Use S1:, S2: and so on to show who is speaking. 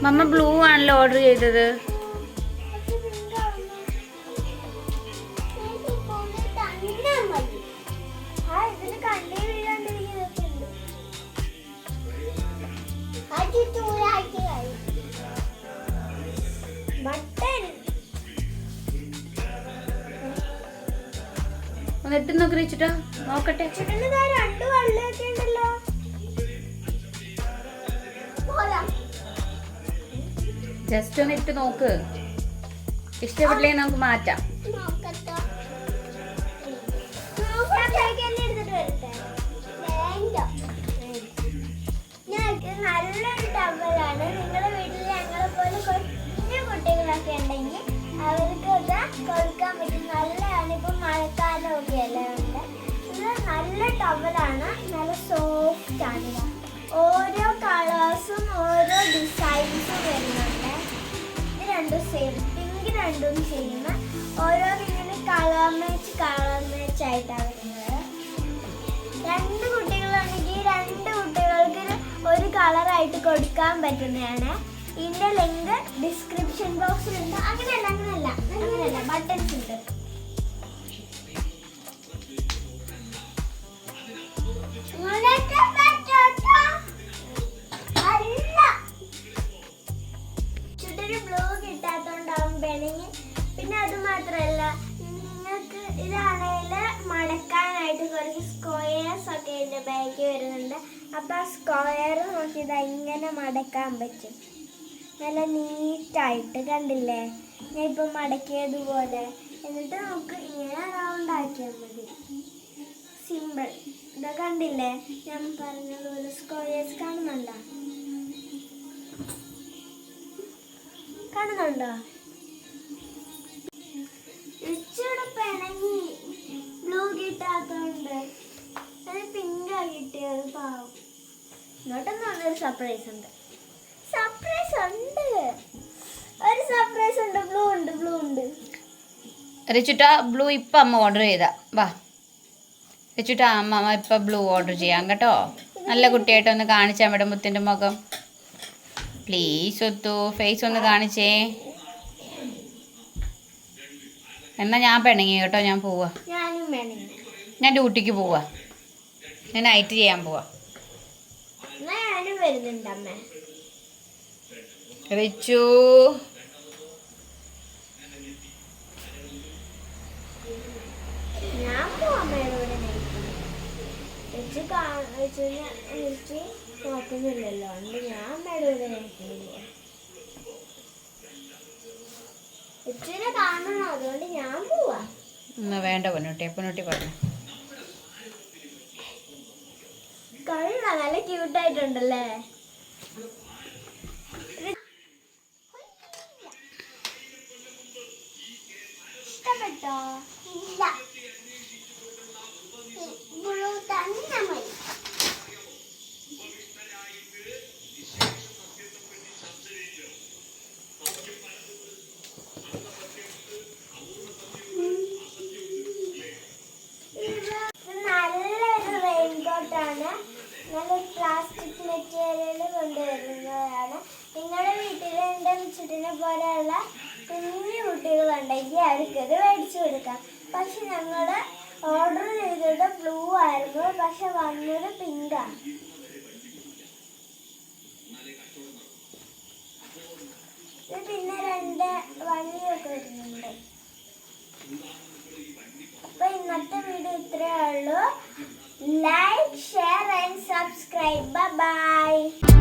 S1: മമ്മ blue ആണല്ലോ order ചെയ്തത്. ഒന്ന് ഇട്ട് നോക്കി വെച്ചിട്ടോ, നോക്കട്ടെ. ജസ്റ്റ് ഒന്ന് ഇട്ട് നോക്ക്, ഇഷ്ടപ്പെട്ടില്ലെങ്കിൽ നമുക്ക് മാറ്റാം.
S2: നല്ലൊരു ടവലാണ്. നിങ്ങളുടെ വീട്ടിൽ ഞങ്ങളെ പോലെ കുഞ്ഞു കുട്ടികളൊക്കെ ഉണ്ടെങ്കിൽ അവർക്ക് കൊടുക്കാൻ പറ്റും. നല്ലതാണ്. ഇപ്പം മഴക്കാലമൊക്കെ അല്ലേ ഉണ്ട്. ഇത് നല്ല ടവലാണ്, നല്ല സോഫ്റ്റ് ആണ്. ഓരോ കളേഴ്സും ഓരോ ഡിസൈൻസും വരുന്നുണ്ട്. ഇത് രണ്ടും സെയിം, പിങ്ക് രണ്ടും സെയിം. ഓരോന്നിങ്ങനെ കളർ മാച്ച് ആയിട്ടാണ് വരുന്നത്. രണ്ട് കുട്ടികളാണെങ്കിൽ രണ്ട് കുട്ടികൾക്ക് ഒരു കളറായിട്ട് കൊടുക്കാൻ പറ്റുന്നതാണ്. ഇതിന്റെ ലിങ്ക് ഡിസ്ക്രിപ്ഷൻ ബോക്സിലുണ്ട്. അങ്ങനെയല്ല ബട്ടൺസ് ഉണ്ട്. ചുറ്റൊരു ബ്ലൂ കിട്ടാത്തോണ്ടാവും പിണങ്ങി. പിന്നെ അത് മാത്രല്ല, നിങ്ങൾക്ക് ഇതാണെങ്കിൽ മടക്കാനായിട്ട് കുറച്ച് സ്ക്വയേഴ്സ് ഒക്കെ ഇതിന്റെ ബാക്കി വരുന്നുണ്ട്. അപ്പൊ ആ സ്ക്വയർ നോക്കി ഇതാ ഇങ്ങനെ മടക്കാൻ പറ്റും. നല്ല നീറ്റായിട്ട് കണ്ടില്ലേ, ഞാൻ ഇപ്പം മടക്കിയതുപോലെ. എന്നിട്ട് നമുക്ക് ഇങ്ങനെ റൗണ്ട് ആക്കിയാൽ മതി. സിമ്പിൾ. ഇതാ കണ്ടില്ലേ, ഞാൻ പറഞ്ഞതുപോലെ സ്ക്വയേഴ്സ് കാണുന്നുണ്ടോ? ഇച്ചിരി പിണങ്ങി ബ്ലൂ കിട്ടാത്തോണ്ട് അത് പിങ്കാ കിട്ടിയത്. പാവം. ഇങ്ങോട്ടൊന്നും ഒരു സർപ്രൈസ് ഉണ്ട്. ഒരു സർപ്രൈസ് ഉണ്ട്. ബ്ലൂ ഉണ്ട്.
S1: റിച്ചുട്ടാ, ബ്ലൂ ഇപ്പം അമ്മ ഓർഡർ ചെയ്താ. വാ റിച്ചുട്ടാ, അമ്മ ഇപ്പം ബ്ലൂ ഓർഡർ ചെയ്യാം കേട്ടോ. നല്ല കുട്ടിയായിട്ടൊന്ന് കാണിച്ചാൽ ഇവിടെ മുത്തിൻ്റെ മുഖം. പ്ലീസ് ഒത്തു ഫേസ് ഒന്ന് കാണിച്ചേ. എന്നാ ഞാൻ പിണങ്ങി കേട്ടോ, ഞാൻ പോവാ. ഞാൻ ഡ്യൂട്ടിക്ക് പോവാ, ഞാൻ നൈറ്റ് ചെയ്യാൻ പോവാ. റിച്ചു,
S2: നോക്കുന്നില്ലല്ലോ, ഞാൻ അമ്മയുടെ ഇച്ചിരി കാണണം, അതുകൊണ്ട് ഞാൻ പോവാ.
S1: വേണ്ട പൊന്നോട്ടി പറഞ്ഞു.
S2: കള്ള നല്ല ക്യൂട്ടായിട്ടുണ്ടല്ലേ. ഇഷ്ടപ്പെട്ടോ? ഇല്ല, ബ്ലൂ തന്നെ മതി. നല്ലൊരു റെയിൻകോട്ടാണ്. നല്ല പ്ലാസ്റ്റിക് മെറ്റീരിയൽ കൊണ്ടുവരുന്നതാണ്. നിങ്ങളുടെ വീട്ടിൽ എൻ്റെ ചുറ്റിനെ പോലെയുള്ള കുഞ്ഞു കുട്ടികളുണ്ടെങ്കിൽ അവർക്കത് മേടിച്ചു കൊടുക്കാം. പക്ഷെ ഞങ്ങൾ ഓർഡർ ചെയ്തത് ബ്ലൂ ആയിരുന്നു, പക്ഷെ വന്നത് പിങ്കാണ്. പിന്നെ രണ്ട് വള്ളിയൊക്കെ വരുന്നുണ്ട്. അപ്പൊ ഇന്നത്തെ വീഡിയോ ഇത്രയേ ഉള്ളൂ. Like, share and subscribe. By.